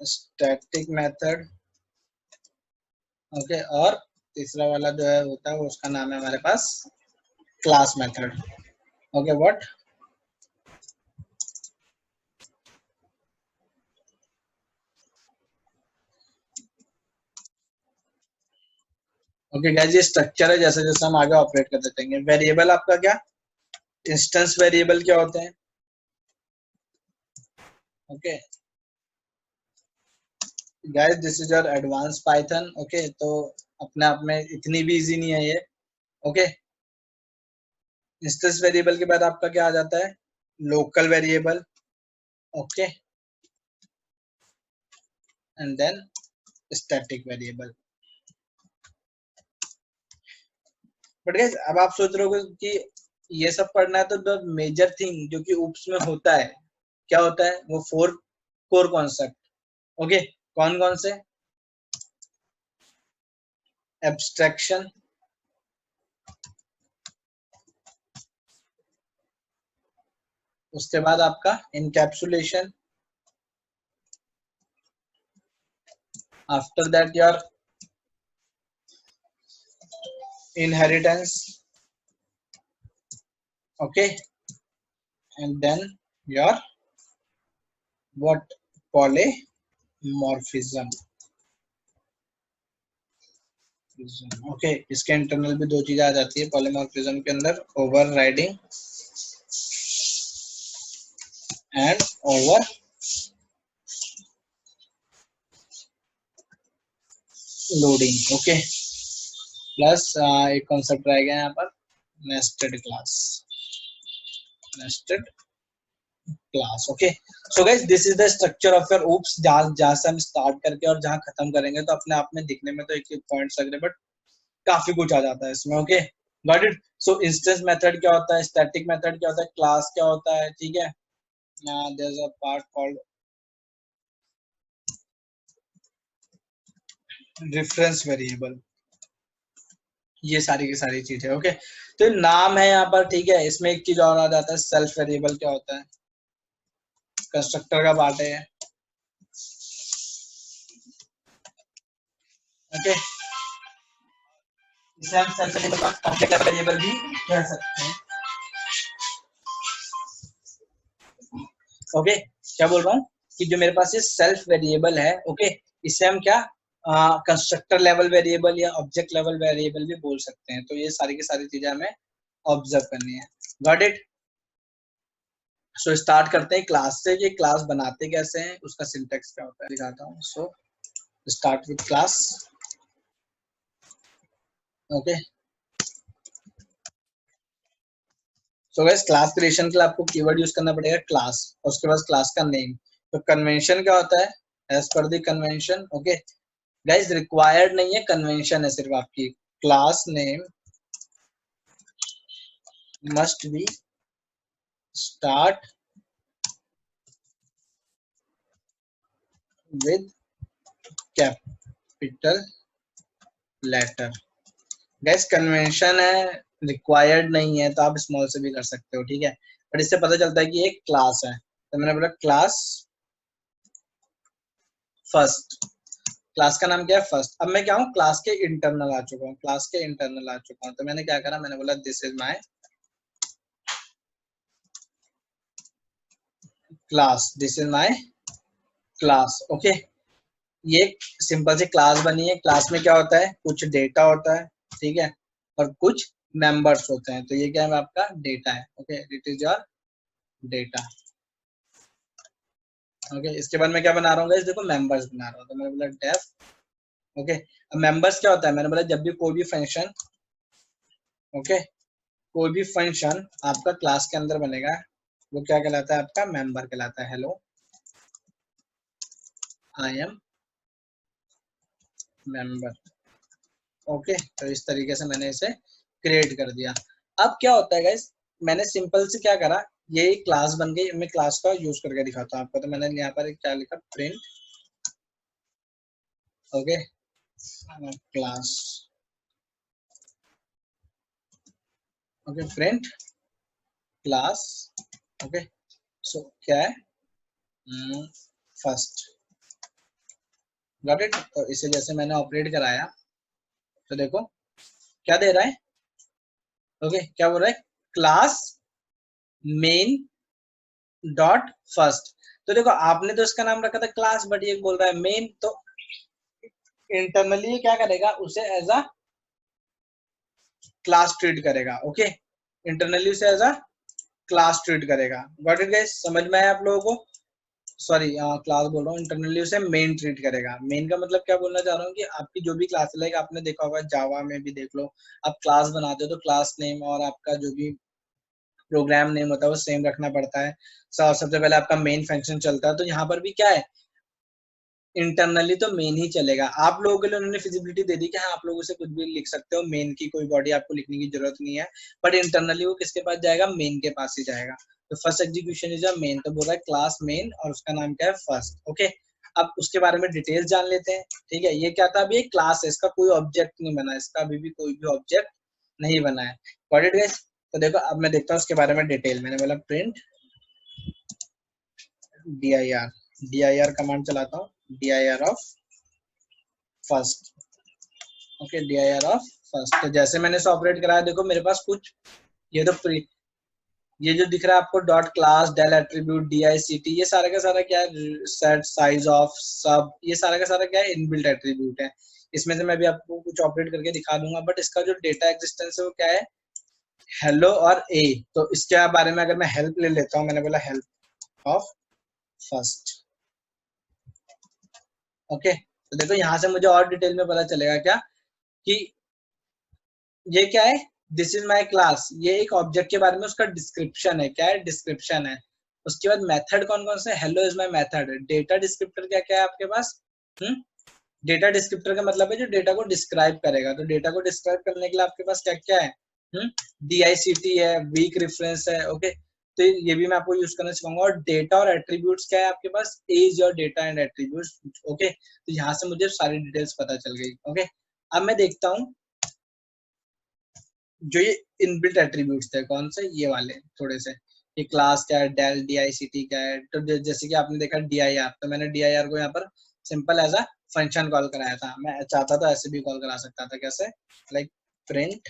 स्टैटिक मेथड ओके, और तीसरा वाला जो है होता है वो उसका नाम है हमारे पास class method. Okay, what? Okay guys, ये स्ट्रक्चर है, जैसे जैसे हम आगे ऑपरेट करते जाएंगे। वेरिएबल आपका क्या, इंस्टेंस वेरिएबल क्या होते हैं? Okay guys, this is your advance Python. Okay, तो अपने आप में इतनी भी इजी नहीं है ये। ओके, इंस्टेंस वेरिएबल के बाद आपका क्या आ जाता है, local variable. Okay, and then static variable. But guys, अब आप सोच रहे हो कि ये सब पढ़ना है तो द मेजर थिंग जो कि ऊप्स में होता है, क्या होता है वो 4 कोर कॉन्सेप्ट। ओके, कौन कौन से? एब्स्ट्रैक्शन, उसके बाद आपका encapsulation, after that your inheritance. Okay, and then your what, polymorphism. Okay, इसके इंटरनल भी दो चीजें आ जाती है पॉलीमॉर्फिज्म के अंदर, overriding and overloading. Okay, plus एक कॉन्सेप्ट रह गया यहाँ पर, nested class. Nested class. Okay, so guys, this is the structure of your oops, जहां से हम स्टार्ट करके और जहां खत्म करेंगे, तो अपने आप में दिखने में तो एक एक पॉइंट्स लग रहे, बट काफी कुछ आ जाता है इसमें। Okay, got it. So instance method क्या होता है, स्टैटिक मेथड क्या होता है, क्लास क्या होता है, ठीक है। There is a part called reference variable. ये सारी की सारी चीजें। ओके, तो नाम है यहाँ पर, ठीक है। इसमें एक चीज और आ जाता है, सेल्फ वेरिएबल क्या होता है, कंस्ट्रक्टर का पार्ट है। ओके, इसे हम सेल्फ वेरिएबल का ऑब्जेक्ट वेरिएबल भी कह सकते हैं। ओके, क्या बोल रहा हूँ कि जो मेरे पास ये सेल्फ वेरिएबल है, ओके, इसे हम क्या कंस्ट्रक्टर लेवल वेरिएबल या ऑब्जेक्ट लेवल वेरिएबल भी बोल सकते हैं। तो ये सारी की सारी चीजें हमें ऑब्जर्व करनी है। Got it. सो स्टार्ट करते हैं क्लास से, ये क्लास बनाते कैसे हैं, उसका सिंटेक्स क्या होता है दिखाता हूँ। So start with class. Okay, so guys, class creation के लिए आपको कीवर्ड यूज करना पड़ेगा क्लास, और उसके बाद क्लास का नेम। तो कन्वेंशन क्या होता है, as per the convention. Okay guys, required नहीं है, कन्वेंशन है सिर्फ आपकी। Class name must be start with capital letter. Guys, convention है, रिक्वायर्ड नहीं है, तो आप स्मॉल से भी कर सकते हो, ठीक है। बट इससे पता चलता है कि एक क्लास है, तो मैंने बोला क्लास फर्स्ट। क्लास का नाम क्या है, फर्स्ट। अब मैं क्या हूँ, क्लास के इंटरनल आ चुका हूँ, क्लास के इंटरनल आ चुका हूँ। तो मैंने क्या करा, मैंने बोला this is my class, this is my class. Okay, ये सिंपल सी क्लास बनी है। क्लास में क्या होता है, कुछ डेटा होता है, ठीक है, और कुछ मेंबर्स होते हैं। तो ये क्या है, आपका डेटा है। Okay, it is your data. Okay, इसके बाद मैं क्या बना रहा हूँ, देखो मेंबर्स बना रहा हूँ। तो मैंने बोला डेफ। ओके, अब मेंबर्स क्या होता है, मैंने बोला जब भी कोई भी फंक्शन, ओके, कोई भी फंक्शन आपका क्लास के अंदर बनेगा, वो क्या कहलाता है, आपका मेंबर कहलाता है। Hello I am member. Okay, तो इस तरीके से मैंने इसे क्रिएट कर दिया। अब क्या होता है गाइस, मैंने सिंपल से क्या करा, ये क्लास बन गई। मैं क्लास का यूज करके दिखाता हूँ आपको। तो मैंने यहाँ पर क्या लिखा, print. Okay, class. Okay, print class. Okay, so क्या है, फर्स्ट। Got it. तो इसे जैसे मैंने ऑपरेट कराया, तो देखो क्या दे रहा है, ओके क्या बोल रहा है, क्लास मेन डॉट फर्स्ट। तो देखो आपने तो इसका नाम रखा था क्लास, बट ये बोल रहा है मेन, तो इंटरनली क्या करेगा, उसे एज अ क्लास ट्रीट करेगा। ओके इंटरनली उसे एज अ क्लास ट्रीट करेगा। गॉट इट गाइस, समझ में आया आप लोगों को? सॉरी क्लास बोल रहा हूँ, इंटरनली उसे मेन ट्रीट करेगा। मेन का मतलब क्या बोलना चाह रहा हूँ कि आपकी जो भी क्लास, लाइक आपने देखा होगा जावा में भी देख लो, आप क्लास बनाते हो तो क्लास नेम और आपका जो भी प्रोग्राम नेम होता है वो सेम रखना पड़ता है। सबसे पहले आपका मेन फंक्शन चलता है, तो यहाँ पर भी क्या है, इंटरनली तो मेन ही चलेगा। आप लोगों के लिए उन्होंने फिजिबिलिटी दे दी कि हाँ आप लोग उसे कुछ भी लिख सकते हो, मेन की कोई बॉडी आपको लिखने की जरूरत नहीं है, बट इंटरनली वो किसके पास जाएगा, मेन के पास ही जाएगा। तो first execution is a main, तो बोल रहा है क्लास मेन और उसका नाम क्या है फर्स्ट। ओके अब उसके बारे में डिटेल्स जान लेते हैं। ठीक है, ये क्या था, अभी एक क्लास है, इसका कोई ऑब्जेक्ट नहीं बना, इसका अभी भी कोई भी ऑब्जेक्ट नहीं बना है। Got it guys? तो देखो अब मैं देखता हूँ उसके बारे में डिटेल। मैंने बोला प्रिंट dir कमांड चलाता हूँ, dir of first. Okay dir of first, तो जैसे मैंने इसे ऑपरेट कराया, देखो मेरे पास कुछ ये तो ये जो दिख रहा है आपको dot class del attribute dict, ये सारा का सारा क्या है, सेट साइज ऑफ सब, ये सारा का सारा क्या है, इनबिल्ट एट्रीब्यूट है। इसमें से मैं भी आपको कुछ ऑपरेट करके दिखा दूंगा, बट इसका जो डेटा एग्जिस्टेंस है वो क्या है, हेलो और ए। तो इसके बारे में अगर मैं हेल्प ले लेता हूँ, मैंने बोला हेल्प ऑफ फर्स्ट। ओके तो देखो यहाँ से मुझे और डिटेल में पता चलेगा क्या, कि ये क्या है, दिस इज माई क्लास, ये एक ऑब्जेक्ट के बारे में उसका डिस्क्रिप्शन है। क्या है, डिस्क्रिप्शन है। उसके बाद मेथड कौन कौन से, hello is my method. Data descriptor क्या क्या है आपके पास, डेटा डिस्क्रिप्टर का मतलब है जो डेटा को डिस्क्राइब करेगा। तो डेटा को डिस्क्राइब करने के लिए आपके पास क्या क्या है, DICT है, वीक रेफरेंस है। ओके तो ये भी मैं आपको यूज करना सिखाऊंगा। और डेटा और एट्रीब्यूट्स क्या है आपके पास, as your data and attributes. Okay तो यहाँ से मुझे सारी डिटेल्स पता चल गई। ओके अब मैं देखता हूँ जो ये इनबिल्ट एट्रीब्यूट्स थे, कौन से, ये वाले थोड़े से, ये क्लास क्या है, डेल DICT क्या है। तो जैसे कि आपने देखा dir, तो मैंने dir को यहाँ पर simple as a function call कराया था। मैं चाहता तो ऐसे भी कॉल करा सकता था, कैसे, like print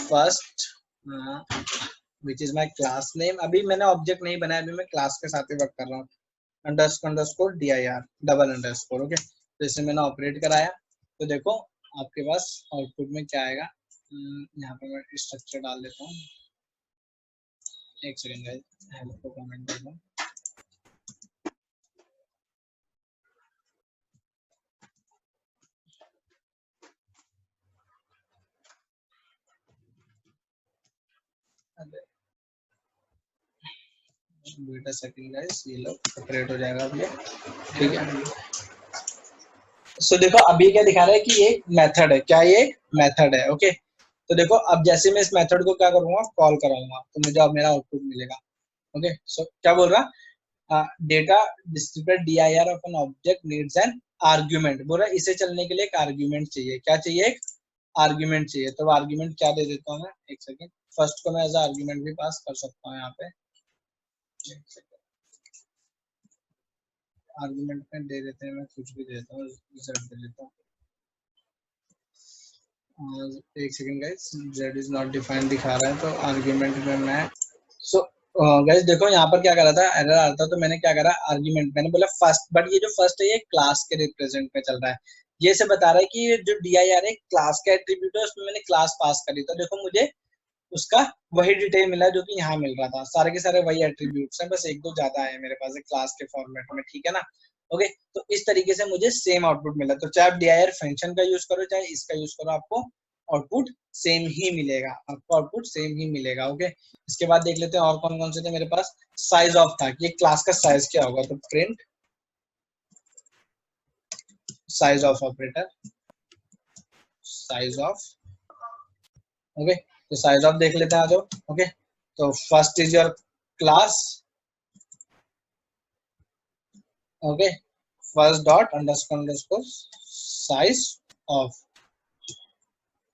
first which is my class name. अभी मैंने ऑब्जेक्ट नहीं बनाया, अभी मैं क्लास के साथ ही वर्क कर रहा हूँ, underscore dir double underscore. Okay तो इसे मैंने ऑपरेट कराया, तो देखो आपके पास आउटपुट में क्या आएगा। यहाँ पे मैं स्ट्रक्चर डाल देता हूँ, एक सेकेंड गाइस, हेल्प को कमेंट कर दूँ। वेट अ सेकंड गाइस, ये लो ऑपरेट हो जाएगा अब ये, ठीक है। सो देखो अभी क्या दिखा रहा है कि ये मेथड है, क्या ये मेथड है। ओके तो देखो अब जैसे मैं इस मेथड को क्या करूंगा, कॉल कराऊंगा, तो मुझे अब मेरा आउटपुट मिलेगा। ओके सो क्या बोल रहा, data descriptor dir of an object needs an argument. बोल रहा इसे चलने के लिए एक आर्ग्यूमेंट चाहिए। क्या चाहिए, एक आर्ग्यूमेंट चाहिए। तो आर्ग्यूमेंट क्या दे देता हूँ मैं, एक सेकेंड, फर्स्ट को मैं एज आर्ग्यूमेंट भी पास कर सकता हूँ यहाँ पे, आर्गुमेंट में दे देते हैं, मैं कुछ भी देता हूँ, z दे देता हूँ। एक second guys, z is not defined दिखा रहा है, तो आर्गुमेंट में मैं सो गाइस देखो यहाँ पर क्या कर रहा था, एरर आ रहा था, तो मैंने क्या करा, आर्गुमेंट मैंने बोला फर्स्ट, बट ये जो फर्स्ट है ये क्लास के रिप्रेजेंट में चल रहा है। ये से बता रहा है कि ये जो dir है क्लास का एट्रीब्यूट है, उसमें मैंने क्लास पास करी। तो देखो मुझे उसका वही डिटेल मिला जो कि यहाँ मिल रहा था, सारे के सारे वही एट्रीब्यूट्स हैं, बस एक दो ज्यादा है मेरे पास क्लास के फॉर्मेट में, ठीक है ना। ओके तो इस तरीके से मुझे सेम आउटपुट मिला। तो चाहे आप dir फंक्शन का यूज करो चाहे इसका यूज करो, आपको आउटपुट सेम ही मिलेगा, आपको आउटपुट सेम ही मिलेगा। ओके इसके बाद देख लेते हैं और कौन कौन से थे मेरे पास। साइज ऑफ था, ये क्लास का साइज क्या होगा, तो print size of operator, size of. Okay तो साइज ऑफ देख लेते हैं, आ जाओ। ओके तो first is your class, okay first dot underscore size of.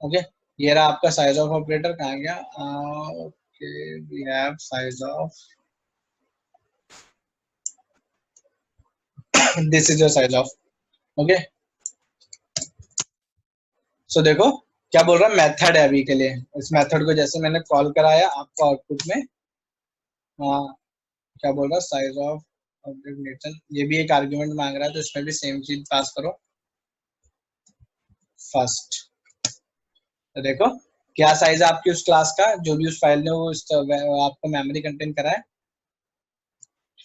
Okay ये रहा आपका साइज ऑफ ऑपरेटर, कहाँ गया, okay we have size of, this is your size of. Okay so देखो क्या बोल रहा है, मेथड है अभी के लिए। इस मेथड को जैसे मैंने कॉल कराया आपको आउटपुट में क्या बोल रहा है, साइज ऑफ ऑब्जेक्ट नेचर, ये भी एक आर्ग्यूमेंट मांग रहा है, तो इसमें भी सेम चीज पास करो फर्स्ट। तो देखो क्या साइज है आपकी उस क्लास का, जो भी उस फाइल ने वो आपको मेमोरी कंटेंट करा है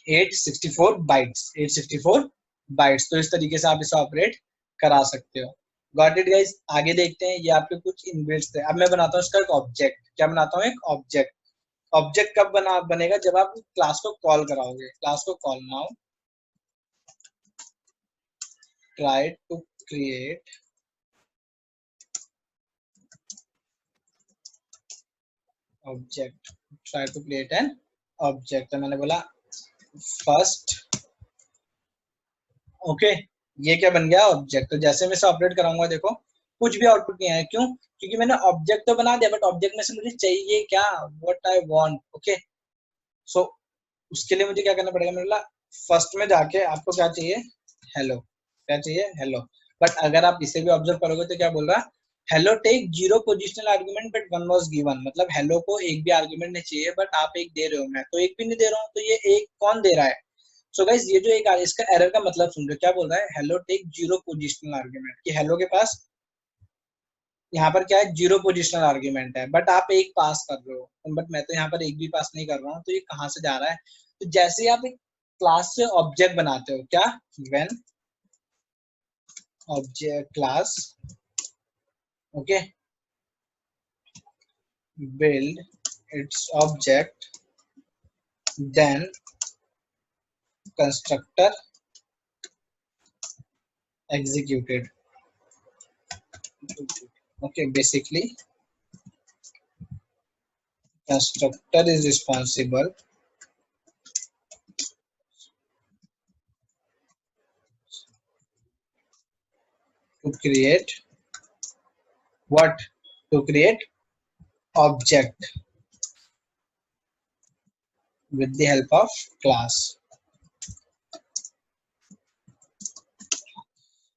864 बाइट्स, 864 बाइट्स। तो इस तरीके से आप इसे ऑपरेट करा सकते हो। Got it guys. आगे देखते हैं, ये आपके कुछ इनबिल्ट्स थे। अब मैं बनाता हूँ इसका एक ऑब्जेक्ट। क्या बनाता हूँ, एक ऑब्जेक्ट। ऑब्जेक्ट कब बनेगा, जब आप क्लास को कॉल कराओगे। क्लास को call now try to create object, try to create an object. तो मैंने बोला फर्स्ट, ओके ये क्या बन गया, ऑब्जेक्ट। तो जैसे मैं इसे ऑपरेट कराऊंगा देखो कुछ भी आउटपुट नहीं आया, क्यों, क्योंकि मैंने ऑब्जेक्ट तो बना दिया, बट ऑब्जेक्ट में से मुझे चाहिए क्या, what I want. Okay so उसके लिए मुझे क्या करना पड़ेगा, मेरे फर्स्ट में जाके आपको क्या चाहिए, हेलो। क्या चाहिए, हेलो। बट अगर आप इसे भी ऑब्जर्व करोगे तो क्या बोल रहा है, hello take zero positional argument but one was given. मतलब हेलो को एक भी आर्ग्यूमेंट नहीं चाहिए, बट आप एक दे रहे हो, मैं तो एक भी नहीं दे रहा हूँ, तो ये एक कौन दे रहा है। सो गाइस ये जो एक इसका एरर का मतलब सुन रहे हो, क्या बोल रहा है, hello take zero positional argument, कि हेलो के पास यहाँ पर क्या है, जीरो पोजिशनल आर्ग्यूमेंट है, बट आप एक पास कर रहे हो, बट मैं तो यहाँ पर एक भी पास नहीं कर रहा हूँ, तो ये कहाँ से जा रहा है। तो जैसे ही आप एक क्लास से ऑब्जेक्ट बनाते हो, क्या, when object class, okay, build its object, then constructor executed. Okay, basically constructor is responsible to create what, to create object with the help of class.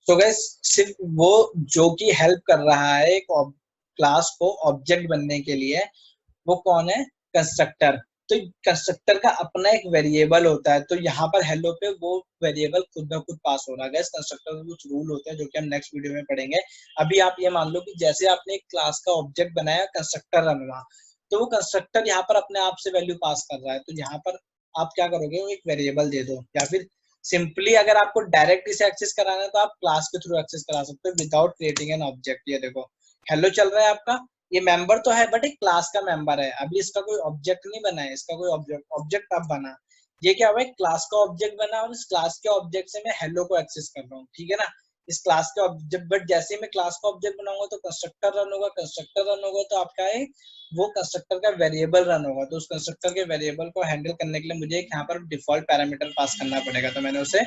So guys सिर्फ वो जो कि हेल्प कर रहा है एक क्लास को ऑब्जेक्ट बनने के लिए, वो कौन है, कंस्ट्रक्टर। तो कंस्ट्रक्टर का अपना एक वेरिएबल होता है, तो यहाँ पर हेलो पे वो वेरिएबल खुद ब खुद पास हो रहा है। कंस्ट्रक्टर में कुछ रूल होते हैं जो कि हम नेक्स्ट वीडियो में पढ़ेंगे। अभी आप ये मान लो कि जैसे आपने एक क्लास का ऑब्जेक्ट बनाया, कंस्ट्रक्टर रन हुआ, तो वो कंस्ट्रक्टर यहाँ पर अपने आप से वैल्यू पास कर रहा है। तो यहाँ पर आप क्या करोगे, वो एक वेरिएबल दे दो, या फिर सिंपली अगर आपको डायरेक्ट इसे एक्सेस कराना है तो आप क्लास के थ्रू एक्सेस करा सकते हो विदाउट क्रिएटिंग एन ऑब्जेक्ट। ये देखो हेलो चल रहा है आपका, ये मेंबर तो है बट एक क्लास का मेंबर है, अभी इसका कोई ऑब्जेक्ट नहीं बना है, इसका कोई ऑब्जेक्ट अब बना। ये क्या हुआ, क्लास का ऑब्जेक्ट बना, और इस क्लास के ऑब्जेक्ट से मैं हेलो को एक्सेस कर रहा हूँ, ठीक है ना। इस क्लास के ऑब्जेक्ट, बट जैसे ही मैं क्लास का ऑब्जेक्ट बनाऊंगा तो कंस्ट्रक्टर रन होगा, कंस्ट्रक्टर रन होगा तो आपका है वो कंस्ट्रक्टर का वेरिएबल रन होगा। तो उस कंस्ट्रक्टर के वेरिएबल को हैंडल करने के लिए मुझे एक यहाँ पर डिफॉल्ट पैरामीटर पास करना पड़ेगा, तो मैंने उसे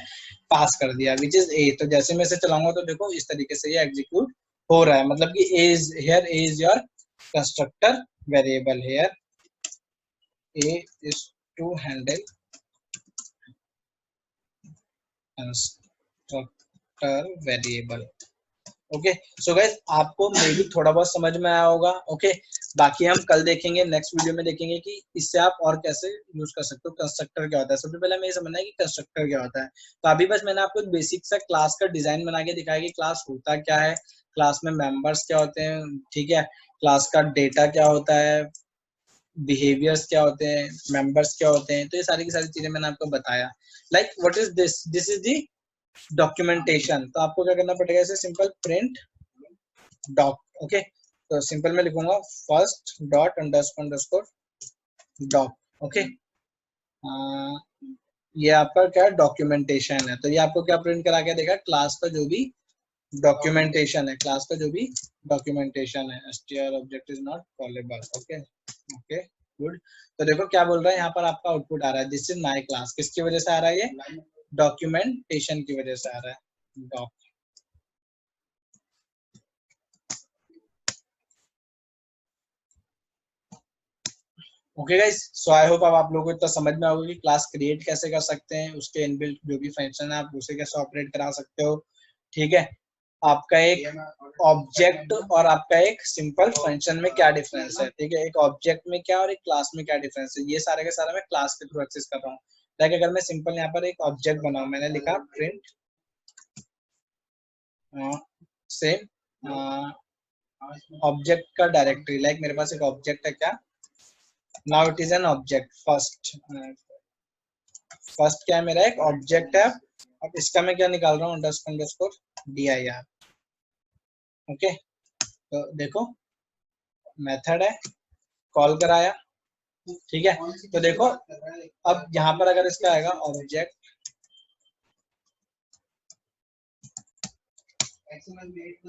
पास कर दिया विच इज ए। तो जैसे मैं इसे चलाऊंगा तो देखो इस तरीके से ये एग्जीक्यूट हो रहा है, मतलब कि a is here, a is your constructor variable, here a is to handle constructor variable। Okay so guys आपको मे भी थोड़ा बहुत समझ में आया होगा। ओके बाकी हम कल देखेंगे, नेक्स्ट वीडियो में देखेंगे कि इससे आप और कैसे यूज कर सकते हो। कंस्ट्रक्टर क्या होता है, सबसे पहले हमें ये समझना है कि कंस्ट्रक्टर क्या होता है। तो अभी बस मैंने आपको बेसिक सा क्लास का डिजाइन बना के दिखाया कि क्लास होता क्या है, क्लास में मेंबर्स क्या होते हैं, ठीक है, क्लास का डेटा क्या होता है, बिहेवियर्स क्या होते हैं, मेंबर्स क्या होते हैं। तो ये सारी की सारी चीजें मैंने आपको बताया। Like what is this, this is the documentation. तो आपको क्या करना पड़ेगा, इसे सिंपल प्रिंट डॉक। ओके तो सिंपल में लिखूंगा first dot underscore underscore doc. Okay ये आपका क्या डॉक्यूमेंटेशन है। तो ये आपको क्या प्रिंट करा के देगा, क्लास का जो भी डॉक्यूमेंटेशन है, क्लास का जो भी डॉक्यूमेंटेशन है। str object is not callable. Okay okay good. तो देखो क्या बोल रहा है यहाँ पर, आपका आउटपुट आ रहा है दिस इज माय क्लास। किसकी वजह से आ रहा है, ये डॉक्यूमेंटेशन की वजह से आ रहा है। Doc okay guys so I hope अब आप लोगों को इतना समझ में आएगा कि क्लास क्रिएट कैसे कर सकते हैं, उसके इनबिल्ट जो भी फंक्शन है आप उसे कैसे ऑपरेट करा सकते हो, ठीक है। आपका एक ऑब्जेक्ट और आपका एक सिंपल फंक्शन में क्या डिफरेंस है, ठीक है, एक ऑब्जेक्ट में क्या और एक क्लास में क्या डिफरेंस है, ये सारे का सारा मैं क्लास के थ्रू एक्सेस कर रहा हूँ। लाइक अगर मैं सिंपल यहाँ पर एक ऑब्जेक्ट बनाऊं, मैंने लिखा प्रिंट सेम ऑब्जेक्ट का डायरेक्टरी, लाइक मेरे पास एक ऑब्जेक्ट है क्या, now it is an object first क्या है, मेरा एक ऑब्जेक्ट है। अब इसका मैं क्या निकाल रहा हूँ, अंडरस्कोर dir, ओके। तो देखो मेथड है, कॉल कराया, ठीक है। तो देखो अब यहाँ पर अगर इसका आएगा ऑब्जेक्ट,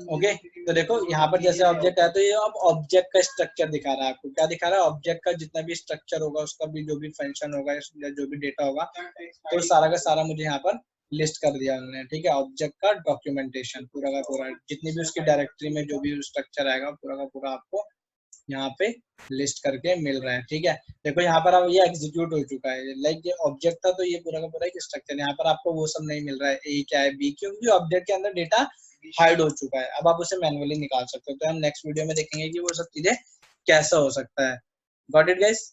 ओके, तो देखो यहाँ पर जैसे ऑब्जेक्ट है तो ये अब ऑब्जेक्ट का स्ट्रक्चर दिखा रहा है आपको, क्या दिखा रहा है, ऑब्जेक्ट का जितना भी स्ट्रक्चर होगा, उसका भी जो भी फंक्शन होगा या जो भी डेटा होगा, तो सारा का सारा मुझे यहाँ पर लिस्ट कर दिया उन्होंने, ठीक है। ऑब्जेक्ट का डॉक्यूमेंटेशन पूरा का पूरा, जितनी भी उसकी डायरेक्टरी में जो भी स्ट्रक्चर आएगा पूरा का पूरा आपको यहाँ पे लिस्ट करके मिल रहा है, ठीक है। देखो यहाँ पर अब ये एग्जीक्यूट हो चुका है, लाइक ये ऑब्जेक्ट था तो ये पूरा का पूरा एक स्ट्रक्चर, यहाँ पर आपको वो सब नहीं मिल रहा है, ए क्या है बी, क्योंकि ऑब्जेक्ट के अंदर डेटा हाइड हो चुका है। अब आप उसे मैन्युअली निकाल सकते हो, तो हम नेक्स्ट वीडियो में देखेंगे कि वो सब चीजें कैसा हो सकता है। Got it guys.